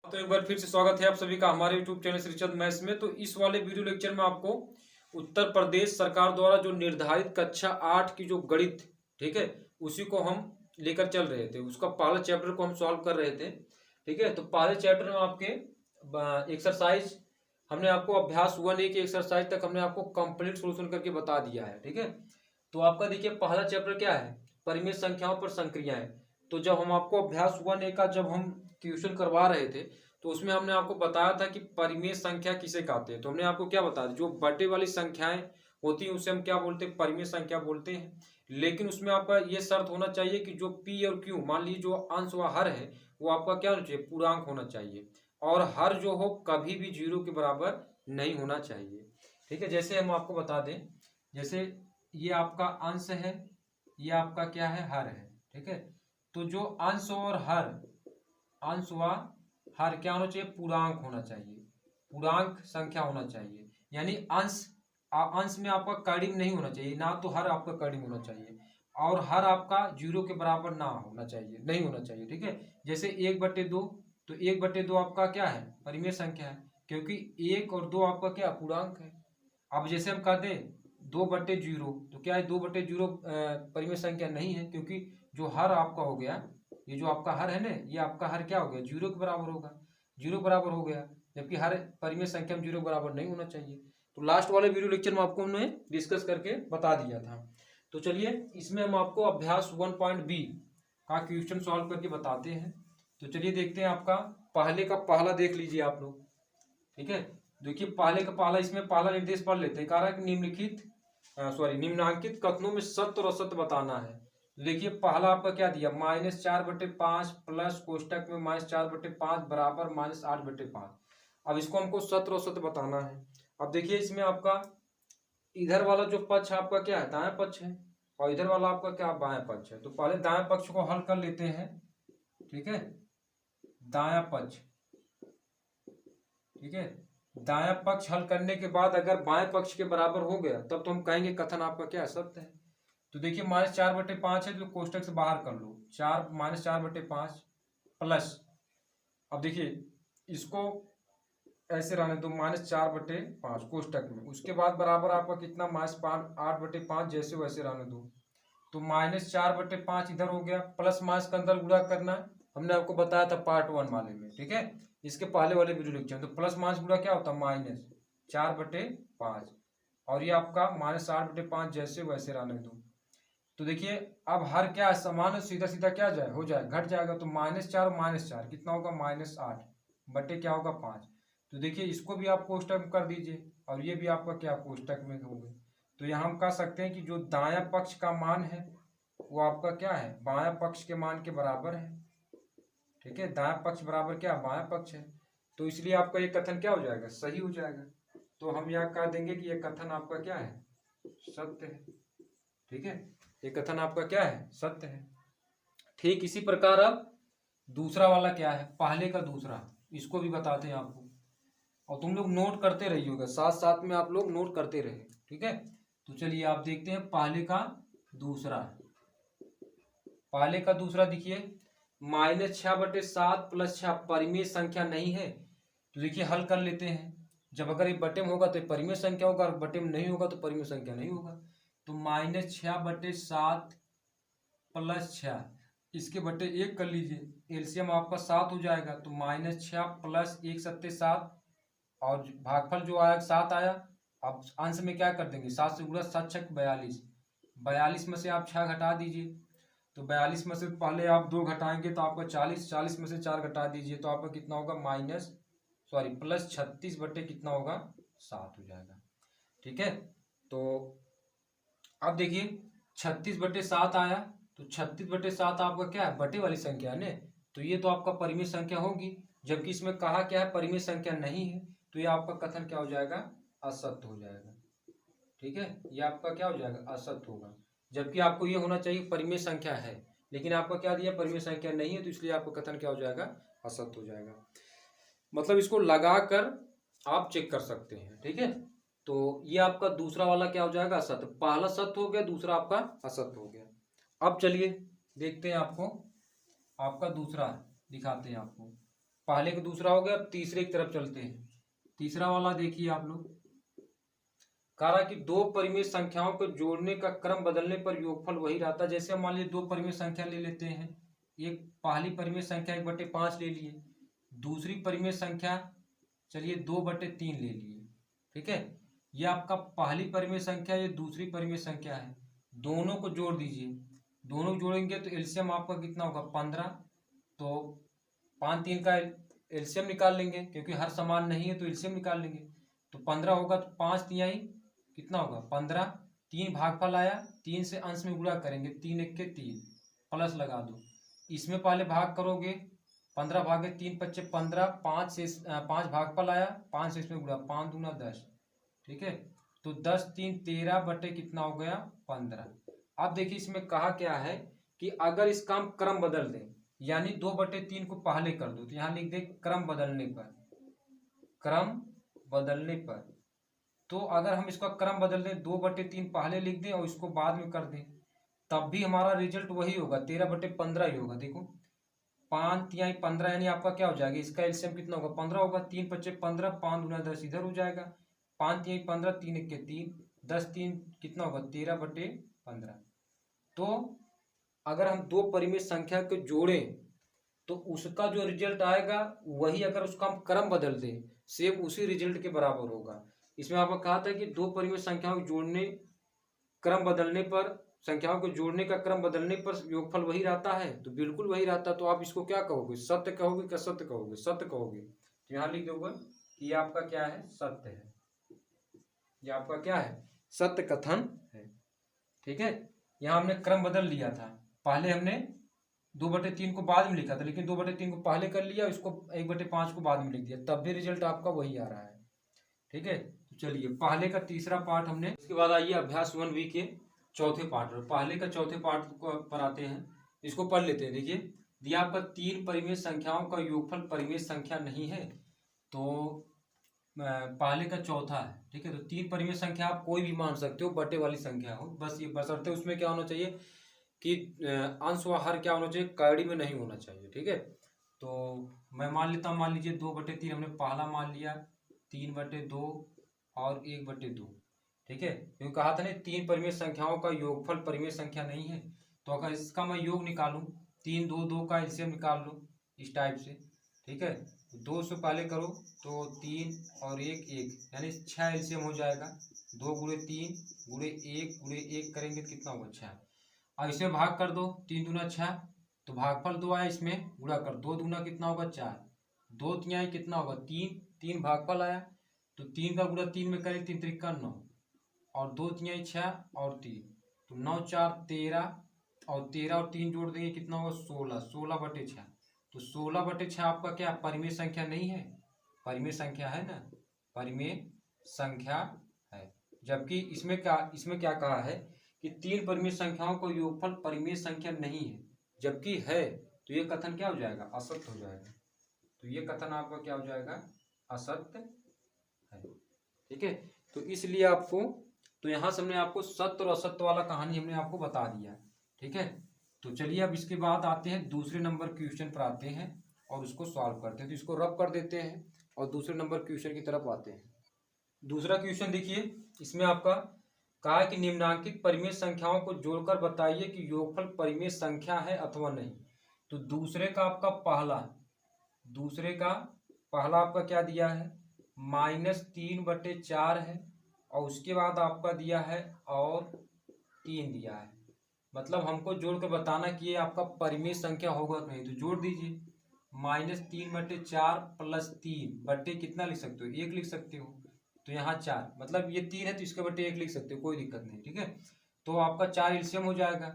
तो एक बार फिर से स्वागत है आप सभी का हमारे YouTube चैनल श्रीचंद मैथ्स में। तो इस वाले वीडियो लेक्चर में आपको उत्तर प्रदेश सरकार द्वारा जो निर्धारित कक्षा 8 की जो गणित, ठीक है, उसी को हम लेकर चल रहे थे। उसका पहला चैप्टर को हम सॉल्व कर रहे थे, ठीक है। तो पहले चैप्टर में आपके एक्सरसाइज हमने आपको अभ्यास 1A की एक्सरसाइज तक हमने आपको कंप्लीट सोल्यूशन करके बता दिया है, ठीक है। तो आपका देखिए पहला चैप्टर क्या है, परिमेय संख्याओं पर संक्रियाएं। तो जब हम आपको अभ्यास 1A का जब हम ट्यूशन करवा रहे थे तो उसमें हमने आपको बताया था कि परिमेय संख्या किसे कहते हैं। तो हमने आपको क्या बताया, जो बटे वाली संख्याएं होती हैं उसे हम क्या बोलते हैं, परिमेय संख्या बोलते हैं। लेकिन उसमें आपका ये शर्त होना चाहिए कि जो पी और क्यू, मान लीजिए जो अंश व हर है वो आपका क्या होना चाहिए, पूर्णांक होना चाहिए। और हर जो हो कभी भी 0 के बराबर नहीं होना चाहिए, ठीक है। जैसे हम आपको बता दें, जैसे ये आपका अंश है, ये आपका क्या है, हर है, ठीक है। तो जो अंश और हर, अंश व हर क्या होना चाहिए, पूर्णांक होना चाहिए, पूर्णांक संख्या होना चाहिए। यानी अंश में आपका कर्डिम नहीं होना चाहिए, ना तो हर आपका कर्डिम होना चाहिए, और हर आपका 0 के बराबर ना होना चाहिए, नहीं होना चाहिए, ठीक है। जैसे 1/2, तो 1/2 आपका क्या है, परिमेय संख्या है, क्योंकि 1 और 2 आपका क्या पूर्णांक है। अब जैसे हम कहते हैं 2/0, तो क्या है, 2/0 परिमेय संख्या नहीं है, क्योंकि जो हर आपका हो गया, ये जो आपका हर है ना, ये आपका हर क्या हो गया, 0 के बराबर होगा, 0 बराबर हो गया। जबकि हर परिमेय संख्या में 0 बराबर नहीं होना चाहिए। तो लास्ट वाले वीडियो लेक्चर में आपको हमने डिस्कस करके बता दिया था। तो चलिए इसमें हम आपको अभ्यास 1.B का क्वेश्चन सॉल्व करके बताते हैं। तो चलिए देखते हैं, आपका पहले का पहला देख लीजिए आप लोग, ठीक है। देखिए पहले का पहला, इसमें पहला निर्देश पढ़ लेते हैं। कह रहा है कि निम्नांकित कथनों में सत्य और असत्य बताना है। देखिए पहला आपका क्या दिया, -4/5 प्लस कोष्टक में -4/5 बराबर -8/5। अब इसको हमको सत्य और असत्य बताना है। अब देखिए इसमें आपका इधर वाला जो पक्ष आपका क्या है, दायां पक्ष है, और इधर वाला आपका क्या बायां पक्ष है। तो पहले दायां पक्ष को हल कर लेते हैं, ठीक है। दायां पक्ष, ठीक है। दायां पक्ष हल करने के बाद अगर बाएं पक्ष के बराबर हो गया तब तो हम कहेंगे कथन आपका क्या है, सत्य है। तो देखिए -4/5 है, तो कोष्टक से बाहर कर लो, -4/5 प्लस, अब देखिए इसको ऐसे रहने दो, -4/5 कोष्टक में, उसके बाद बराबर आपका कितना, -8/5, जैसे वैसे रहने दो। तो -4/5 इधर हो गया, प्लस माइनस का अंदर गुणा करना हमने आपको बताया था पार्ट 1 वाले में, ठीक है, इसके पहले वाले वीडियो लेक्चर। तो प्लस माइनस गुणा क्या होता है, -4/5, और ये आपका -8/5 जैसे वैसे रहने दो। तो देखिए अब हर क्या है, समान, सीधा सीधा क्या जाए, हो जाए, घट जाएगा। तो -4 -4 कितना होगा, -8 बटे क्या होगा, 5। तो देखिए इसको भी आप कोष्टक में कर दीजिए, और ये भी आपका क्या कोष्टक में होगा। तो यहाँ हम कह सकते हैं कि जो दायां पक्ष का मान है वो आपका क्या है, बायां पक्ष के मान के बराबर है, ठीक है। दायां पक्ष बराबर क्या, बायां पक्ष है। तो इसलिए आपका ये कथन क्या हो जाएगा, सही हो जाएगा। तो हम यहाँ कह देंगे कि ये कथन आपका क्या है, सत्य है, ठीक है। ये कथन आपका क्या है, सत्य है। ठीक इसी प्रकार अब दूसरा वाला क्या है, पहले का दूसरा, इसको भी बताते हैं आपको, और तुम लोग नोट करते रहिएगा, साथ साथ में आप लोग नोट करते रहे, ठीक है। तो चलिए आप देखते हैं पहले का दूसरा। पहले का दूसरा देखिए, -6/7 + 6 परिमेय संख्या नहीं है। तो देखिए हल कर लेते हैं। जब अगर ये बटे में होगा तो परिमेय संख्या होगा, और बटे में नहीं होगा तो परिमेय संख्या नहीं होगा। तो -6/7 + 6, इसके बटे 1 कर लीजिए, एलसीएम आपका 7 हो जाएगा। तो -6 + 1 7 7, और भागफल जो आया 7 आया। अब अंश में क्या कर देंगे, 7 से गुणा, 7 6 42, 42 में से आप 6 घटा दीजिए। तो 42 में से पहले आप 2 घटाएंगे तो आपका 40, 40 में से 4 घटा दीजिए तो आपका कितना होगा, +36 बटे कितना होगा, 7 हो जाएगा, ठीक है। तो अब देखिए 36/7 आया। तो 36/7 आपका क्या है, बटे वाली संख्या है ना, तो ये तो आपका परिमेय संख्या होगी। जबकि इसमें कहा क्या है, परिमेय संख्या नहीं है, तो ये आपका कथन क्या हो जाएगा, असत्य हो जाएगा, ठीक है। ये आपका क्या हो जाएगा, असत्य होगा। जबकि आपको ये होना चाहिए परिमेय संख्या है, लेकिन आपका क्या दिया, परिमेय संख्या नहीं है, तो इसलिए आपका कथन क्या हो जाएगा, असत्य हो जाएगा। मतलब इसको लगाकर आप चेक कर सकते हैं, ठीक है। तो ये आपका दूसरा वाला क्या हो जाएगा, असत्य। पहला सत्य हो गया, दूसरा आपका असत्य हो गया। अब चलिए देखते हैं आपको, आपका दूसरा दिखाते हैं आपको। पहले का दूसरा हो गया। अब तीसरे की तरफ चलते हैं। तीसरा वाला देखिए आप लोग, कह रहा कि दो परिमेय संख्याओं को जोड़ने का क्रम बदलने पर योगफल वही रहता है। जैसे हम मान लीजिए दो परिमेय संख्या ले लेते हैं, एक पहली परिमेय संख्या 1/5 ले लिए, दूसरी परिमेय संख्या चलिए 2/3 ले लिए, ठीक है। ये आपका पहली परिमेय संख्या, ये दूसरी परिमेय संख्या है, दोनों को जोड़ दीजिए। दोनों जोड़ेंगे तो एलसीएम आपका कितना होगा 15। तो 5 3 का एलसीएम निकाल लेंगे, क्योंकि हर समान नहीं है तो एलसीएम निकाल लेंगे। तो 15 होगा तो 5 तिहाई कितना होगा 15। 3 भागफल आया, 3 से अंश में गुणा करेंगे, 3 1 के 3 प्लस लगा दो। इसमें पहले भाग करोगे, 15 भागे 3 पच्चे 15, 5 से 5 भागफल आया, 5 से इसमें गुणा, 5 दूना 10, ठीक है। तो 10 3 13 बटे कितना हो गया 15। अब देखिए इसमें कहा क्या है कि अगर इसका हम क्रम बदल दें, यानी 2/3 को पहले कर दो, तो यहाँ लिख दे क्रम बदलने पर, क्रम बदलने पर। तो अगर हम इसका क्रम बदल दें, 2/3 पहले लिख दें और इसको बाद में कर दें, तब भी हमारा रिजल्ट वही होगा, 13/15 ही होगा। देखो 5 तिहाई 15, यानी आपका क्या हो जाएगा, इसका एलसीएम कितना होगा 15 होगा। 3 पच्चे 15, 5 दूना 10 इधर हो जाएगा, 5 तिहाई 15, 3 1 के 3, 10 3 कितना होगा 13/15। तो अगर हम दो परिमेय संख्या को जोड़ें तो उसका जो रिजल्ट आएगा वही, अगर उसका हम क्रम बदल दें, सेम उसी रिजल्ट के बराबर होगा। इसमें आपको कहा था कि दो परिमेय संख्याओं को जोड़ने क्रम बदलने पर, संख्याओं को जोड़ने का क्रम बदलने पर योगफल वही रहता है, तो बिल्कुल वही रहता है। तो आप इसको क्या कहोगे, सत्य कहोगे क्या सत्य कहोगे, सत्य कहोगे। तो यहाँ लिख दोगे कि ये आपका क्या है, सत्य है। ये आपका क्या है, सत्य कथन है, ठीक है। यहाँ हमने क्रम बदल लिया था, पहले हमने 2/3 को बाद में लिखा था, लेकिन 2/3 को पहले कर लिया, इसको 1/5 को बाद में लिख दिया, तब भी रिजल्ट आपका वही आ रहा है, ठीक है। तो चलिए पहले का तीसरा पार्ट हमने, इसके बाद आइए अभ्यास 1B के चौथे पार्ट पर। पहले का चौथे पार्ट पर आते हैं, इसको पढ़ लेते हैं। देखिए दिया आपका 3 परिमेय संख्याओं का योगफल परिमेय संख्या नहीं है, तो पहले का चौथा है, ठीक है। तो 3 परिमेय संख्या आप कोई भी मान सकते हो, बटे वाली संख्या हो, बस ये बशर्ते उसमें क्या होना चाहिए कि अंश व हर क्या होना चाहिए, कड़ी में नहीं होना चाहिए, ठीक है। तो मैं मान लेता हूँ, मान लीजिए 2/3 हमने पहला मान लिया, 3/2 और 1/2, ठीक है। क्योंकि कहा था ना 3 परिमेय संख्याओं का योगफल परिमेय संख्या नहीं है। तो अगर इसका मैं योग निकालूं, 3 2 2 का एलसीएम निकाल लूँ इस टाइप से, ठीक है। 2 से पहले करो तो 3 और 1 1, यानी 6 एलसीएम हो जाएगा। 2 × 3 × 1 करेंगे तो कितना होगा 6। अब इसमें भाग कर दो, 3 दूना 6, तो भागफल 2 आया, इसमें गुणा कर, 2 दूना कितना होगा 4, 2 तिहाई कितना होगा 3, 3 भागफल आया, तो 3 का गुणा 3 में करें, 3 3 9, और 2 तिहाई 6 और 3, तो 9 4 13, और 13 और 3 जोड़ देंगे कितना होगा 16, 16/6। तो 16/6 आपका क्या परिमेय संख्या नहीं है, परिमेय संख्या है ना, परिमेय संख्या है। जबकि इसमें क्या कहा है कि 3 परिमेय संख्याओं को योगफल परिमेय संख्या नहीं है, जबकि है, तो ये कथन क्या हो जाएगा, असत्य हो जाएगा। तो ये कथन आपका क्या हो जाएगा, असत्य है, ठीक है। तो इसलिए आपको, तो यहाँ से हमने आपको सत्य और असत्य वाला कहानी हमने आपको बता दिया, ठीक है। तो चलिए अब इसके बाद आते हैं दूसरे नंबर क्वेश्चन पर आते हैं और उसको सॉल्व करते हैं। तो इसको रब कर देते हैं और दूसरे नंबर क्वेश्चन की तरफ आते हैं। दूसरा क्वेश्चन देखिए, इसमें आपका कहा है कि निम्नांकित परिमेय संख्याओं को जोड़कर बताइए कि योगफल परिमेय संख्या है अथवा नहीं। तो दूसरे का पहला आपका क्या दिया है, -3/4 है, और उसके बाद आपका दिया है और 3 दिया है। मतलब हमको जोड़ कर बताना कि ये आपका परिमेय संख्या होगा कि नहीं। तो जोड़ दीजिए, -3/4 + 3 बटे कितना लिख सकते हो, 1 लिख सकते हो। तो यहाँ 4, मतलब ये 3 है तो इसके बटे 1 लिख सकते हो, कोई दिक्कत नहीं, ठीक है। तो आपका 4 एलसीएम हो जाएगा।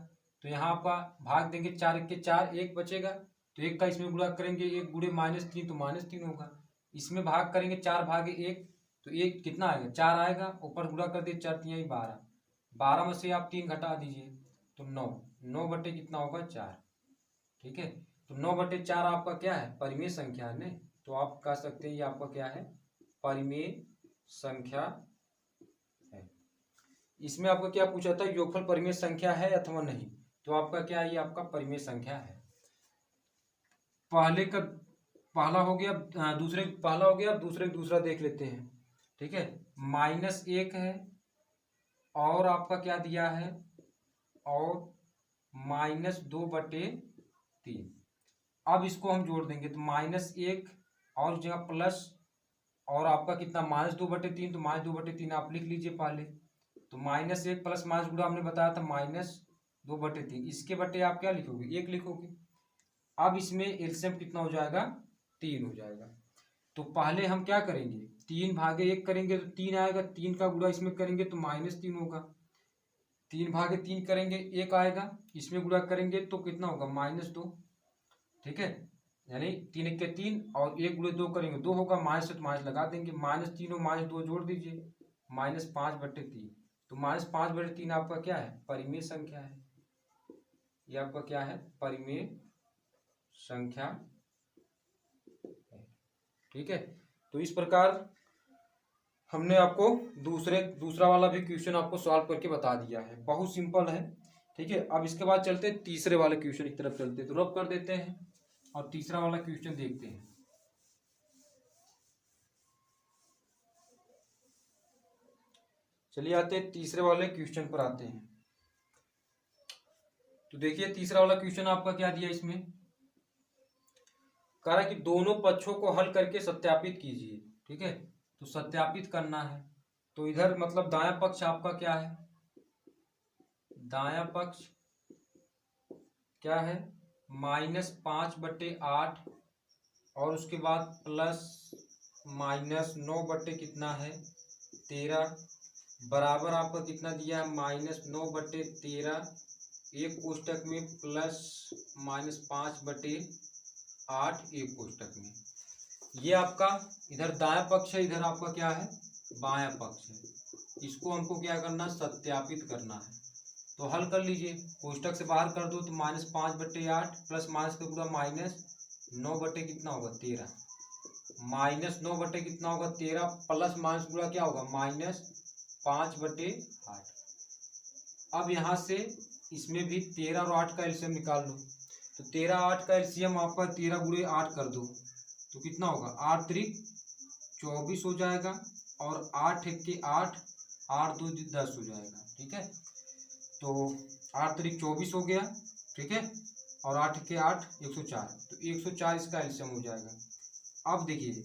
तो यहाँ आपका भाग देंगे, 4 1 के 4, 1 बचेगा, तो 1 का इसमें गुणा करेंगे, 1 × -3 तो -3 होगा। इसमें भाग करेंगे 4 भागे 1, तो 1 कितना आएगा 4 आएगा, ऊपर गुणा कर दिए 4 3 12, 12 में से आप 3 घटा दीजिए तो 9, 9 बटे कितना होगा 4, ठीक है। तो 9/4 आपका क्या है, परिमेय संख्या है। तो आप कह सकते हैं ये आपका क्या है, परिमेय संख्या है। इसमें आपका क्या पूछा था, योगफल परिमेय संख्या है अथवा नहीं। तो आपका क्या है, ये आपका परिमेय संख्या है। पहले का पहला हो गया, दूसरे पहला हो गया, अब दूसरे दूसरा देख लेते हैं। ठीक है, -1 है और आपका क्या दिया है, और -2/3। अब इसको हम जोड़ देंगे तो -1 और जगह प्लस, और आपका कितना -2/3, तो -2/3 आप लिख लीजिए पहले। तो -1 प्लस माइनस गुणा हमने बताया था -2/3, इसके बटे आप क्या लिखोगे, 1 लिखोगे। अब इसमें एलसीएम कितना हो जाएगा, 3 हो जाएगा। तो पहले हम क्या करेंगे, 3/1 करेंगे तो 3 आएगा, 3 का गुणा इसमें करेंगे तो -3 होगा। 3/3 करेंगे 1 आएगा, इसमें गुणा करेंगे तो कितना होगा, -2। ठीक है, यानी 3 1 के 3 और 1 गुणे 2 करेंगे 2 होगा, माइनस से तो माइनस लगा देंगे, -3 और -2 जोड़ दीजिए, -5/3। तो -5/3 आपका क्या है, परिमेय संख्या है। ये आपका क्या है, परिमेय संख्या है। ठीक है, तो इस प्रकार हमने आपको दूसरा वाला भी क्वेश्चन आपको सॉल्व करके बता दिया है, बहुत सिंपल है। ठीक है, अब इसके बाद चलते हैं तीसरे वाले क्वेश्चन की तरफ चलते हैं, तो रब कर देते हैं और तीसरा वाला क्वेश्चन देखते हैं। चलिए आते हैं तीसरे वाले क्वेश्चन पर आते हैं। तो देखिए तीसरा वाला क्वेश्चन आपका क्या दिया, इसमें कह रहा है कि दोनों पक्षों को हल करके सत्यापित कीजिए। ठीक है, तो सत्यापित करना है, तो इधर मतलब दायां पक्ष आपका क्या है, दायां पक्ष क्या है, -5/8 और उसके बाद प्लस -9 बटे कितना है, 13, बराबर आपका कितना दिया है, -9/13, एक कोष्टक में प्लस -5/8 एक कोष्टक में। ये आपका इधर दायां पक्ष है, इधर आपका क्या है, बायां पक्ष है। इसको हमको क्या करना, सत्यापित करना है। तो हल कर लीजिए, कोष्टक से बाहर कर दो तो -5/8 प्लस माइनस का पूरा -9 बटे कितना होगा, 13, -9 बटे कितना होगा, 13, प्लस माइनस गुणा क्या होगा, -5/8। अब यहाँ से इसमें भी 13 और 8 का एलसीएम निकाल लो, तो 13 8 का एलसीएम आपका 13 गुणे 8 कर दो तो कितना होगा, 8 त्रिक 24 हो जाएगा, और 8 एक के 8, 8 2 10 हो जाएगा। ठीक है, तो 8 त्रिक 24 हो गया। ठीक है, और 8 के 8 104, तो 104 इसका एलसीएम हो जाएगा। अब देखिए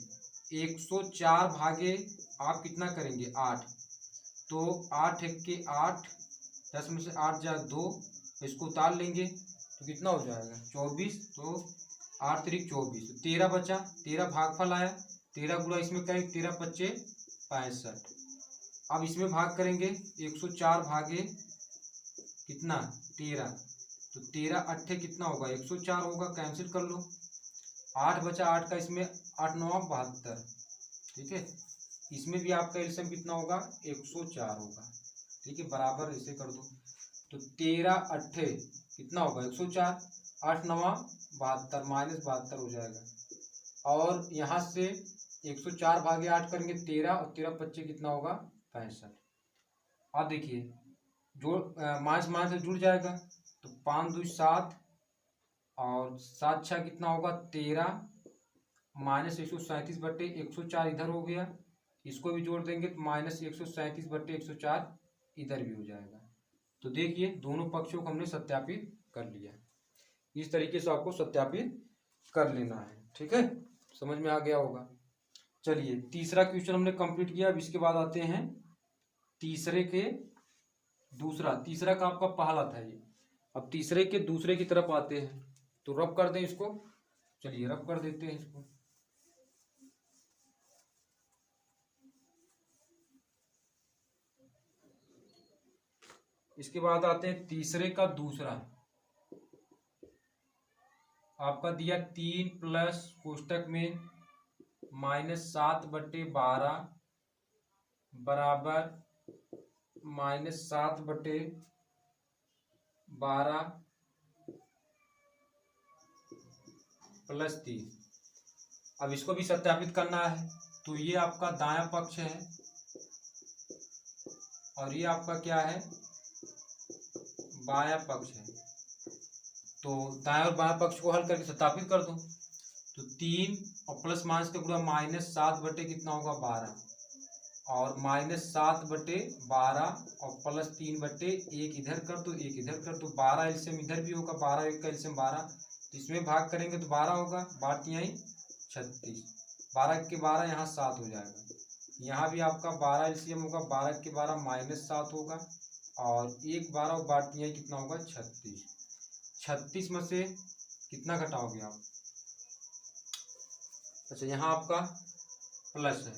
104 भागे आप कितना करेंगे, 8, तो 8 एक के 8, 10 में से 8 जा 2, इसको उतार लेंगे तो कितना हो जाएगा, 24, तो 8 त्रिक 24, 13 बचा, 13 भागफल आया, 13 गुणा इसमें करेंगे, 13 पच्चे 65। अब इसमें भाग करेंगे 104 भागे कितना, 13, तो 13 अट्ठे कितना होगा, 104 होगा, कैंसिल कर लो, 8 बचा, 8 का इसमें 8 9 72। ठीक है, इसमें भी आपका एलसीएम कितना होगा, 104 होगा। ठीक है, बराबर इसे कर दो, तो 13 अट्ठे कितना होगा, 104, 8 9 72, -72 हो जाएगा। और यहाँ से 104 भागे 8 करेंगे 13, और 13 पच्चे कितना होगा, 65। अब देखिए जोड़ माइनस माइनस से जुड़ जाएगा, तो 5 2 7, और 7 6 कितना होगा, 13, -137/104 इधर हो गया, इसको भी जोड़ देंगे तो -137/104 इधर भी हो जाएगा। तो देखिए दोनों पक्षों को हमने सत्यापित कर लिया। इस तरीके से आपको सत्यापित कर लेना है। ठीक है, समझ में आ गया होगा। चलिए तीसरा क्वेश्चन हमने कंप्लीट किया। अब इसके बाद आते हैं तीसरे का आपका पहला था ये, अब तीसरे के दूसरे की तरफ आते हैं। तो रब कर दें इसको, चलिए रब कर देते हैं इसको। इसके बाद आते हैं तीसरे का दूसरा, आपका दिया 3 प्लस कोष्टक में -7/12 बराबर -7/12 प्लस 3। अब इसको भी सत्यापित करना है, तो ये आपका दायां पक्ष है और ये आपका क्या है, बायां पक्ष है। तो दाएं और बाएं पक्ष को हल करके सत्यापित कर दो। तो 3 और प्लस माइनस का गुणा -7 बटे कितना होगा 12, और -7 बटे 12 और प्लस 3 बटे 1 इधर कर तो 1 इधर कर, तो 12 एलसीएम इधर भी होगा, 12 1 का एलसीएम 12, तो इसमें भाग करेंगे तो 12 होगा, 12×3 = 36, 12 के 12 यहाँ 7 हो जाएगा, यहाँ भी आपका 12 एलसीएम होगा, 12 के 12 -7 होगा, और 1 12 और 12×3 कितना होगा 36, 36 में से कितना घटाओगे आप, अच्छा यहाँ आपका प्लस है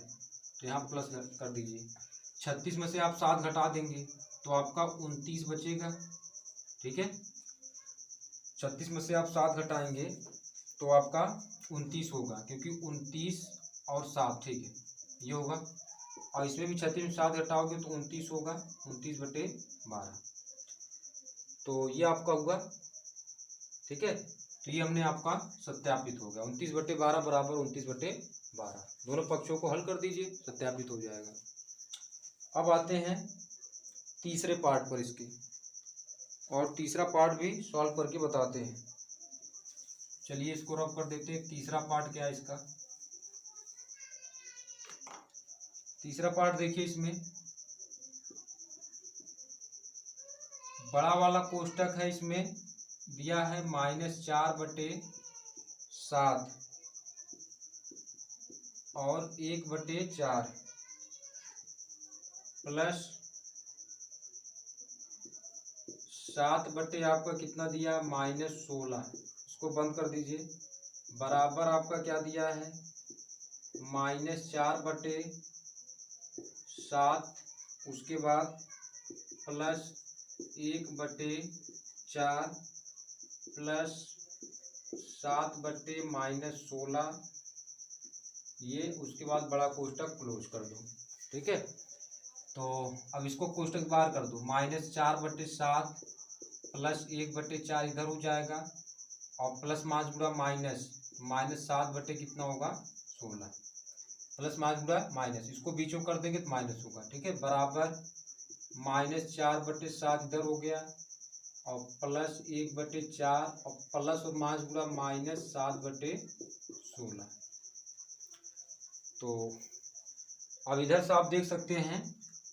तो यहाँ प्लस कर दीजिए, 36 में से आप 7 घटा देंगे तो आपका 29 बचेगा, ठीक है, 36 में से आप 7 घटाएंगे तो आपका 29 होगा, क्योंकि 29 और 7 ठीक है ये होगा, और इसमें भी 36 में 7 घटाओगे तो 29 होगा, 29/12, तो ये आपका हुआ, ठीक है, तो ये हमने आपका सत्यापित हो गया, 29/12 बराबर 29/12, दोनों पक्षों को हल कर दीजिए, सत्यापित हो जाएगा। अब आते हैं तीसरे पार्ट पर इसके, और तीसरा पार्ट भी सॉल्व करके बताते हैं। चलिए इसको रब कर देते हैं। तीसरा पार्ट क्या है इसका, तीसरा पार्ट देखिए, इसमें बड़ा वाला कोष्टक है, इसमें दिया है -4/7 और 1/4 प्लस 7 बटे आपका कितना दिया -16, इसको बंद कर दीजिए, बराबर आपका क्या दिया है -4/7, उसके बाद प्लस 1/4 प्लस 7 बटे -16, ये उसके बाद बड़ा कोष्टक क्लोज कर दो, ठीक है। तो अब इसको कोष्टक बाहर कर दो, -4/7 प्लस 1/4 इधर हो जाएगा, और प्लस मास गुणा माइनस 7 बटे कितना होगा 16, प्लस मास गुणा माइनस, इसको बीच में कर देंगे तो माइनस होगा, ठीक है, बराबर -4/7 इधर हो गया, और प्लस 1/4 और प्लस और मास गुणा -7/16। तो अब इधर से आप देख सकते हैं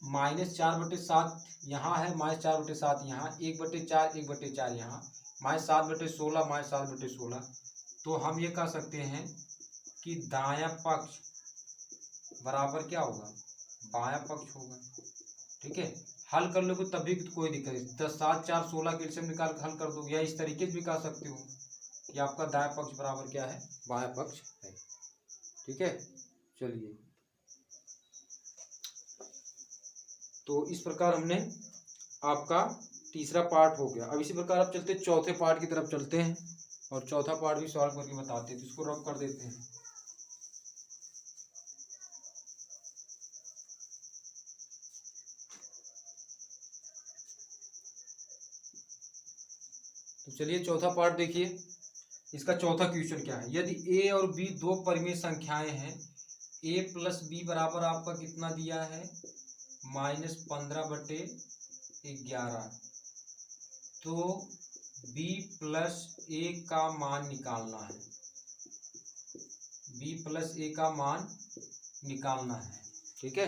-4/7 यहाँ है, -4/7 यहाँ, 1/4 1/4 यहाँ, -7/16 -7/16। तो हम ये कह सकते हैं कि दायां पक्ष बराबर क्या होगा, बायां पक्ष होगा, ठीक है। हल कर लोगे तभी कोई दिक्कत नहीं, 10 7 4 16 के एलसीएम निकाल कर हल कर दो, या इस तरीके से भी कह सकते हो कि आपका दायां पक्ष बराबर क्या है, बायां पक्ष है, ठीक है। चलिए, तो इस प्रकार हमने आपका तीसरा पार्ट हो गया। अब इसी प्रकार आप चलते चौथे पार्ट की तरफ चलते हैं, और चौथा पार्ट भी सॉल्व करके बताते हैं, तो इसको रब कर देते हैं। तो चलिए चौथा पार्ट देखिए, इसका चौथा क्वेश्चन क्या है, यदि ए और बी दो परिमेय संख्याएं हैं, ए प्लस बी बराबर आपका कितना दिया है -15/11, तो बी प्लस ए का मान निकालना है, बी प्लस ए का मान निकालना है, ठीक है।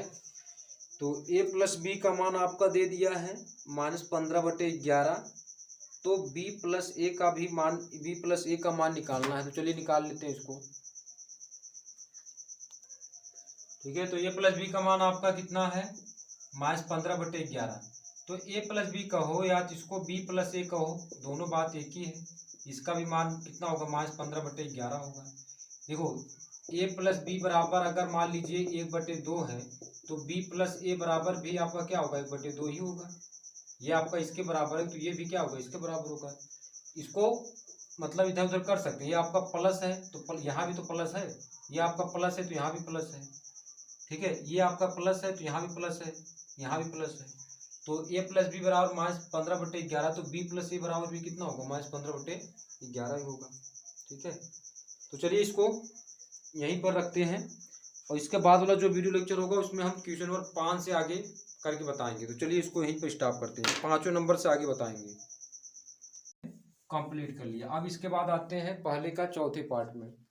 तो ए प्लस बी का मान आपका दे दिया है -15/11, तो b प्लस ए का भी मान, b प्लस ए का मान निकालना है, तो चलिए निकाल लेते हैं इसको, ठीक है। तो a प्लस बी का मान आपका कितना है -15/11, तो a प्लस बी कहो या इसको b प्लस ए कहो, दोनों बात एक ही है, इसका भी मान कितना होगा -15/11 होगा। देखो a प्लस बी बराबर अगर मान लीजिए 1/2 है, तो b प्लस ए बराबर भी आपका क्या होगा 1/2 ही होगा, ये आपका इसके बराबर है, तो ये भी क्या होगा इसके बराबर होगा। इसको मतलब इधर उधर कर सकते हैं, ये आपका प्लस है तो यहाँ भी तो प्लस है, ये आपका प्लस है तो यहाँ भी प्लस है, ठीक है, ये आपका प्लस है तो यहाँ भी प्लस है, यहाँ भी प्लस है, तो a प्लस बी बराबर -15/11, तो b प्लस ए बराबर भी कितना होगा -15/11 ही होगा, ठीक है। तो चलिए इसको यहीं पर रखते हैं, और इसके बाद वाला जो वीडियो लेक्चर होगा उसमें हम क्वेश्चन नंबर 5 से आगे करके बताएंगे। तो चलिए इसको यहीं पर स्टॉप करते हैं, 5वें नंबर से आगे बताएंगे। कंप्लीट कर लिया। अब इसके बाद आते हैं पहले का चौथे पार्ट में।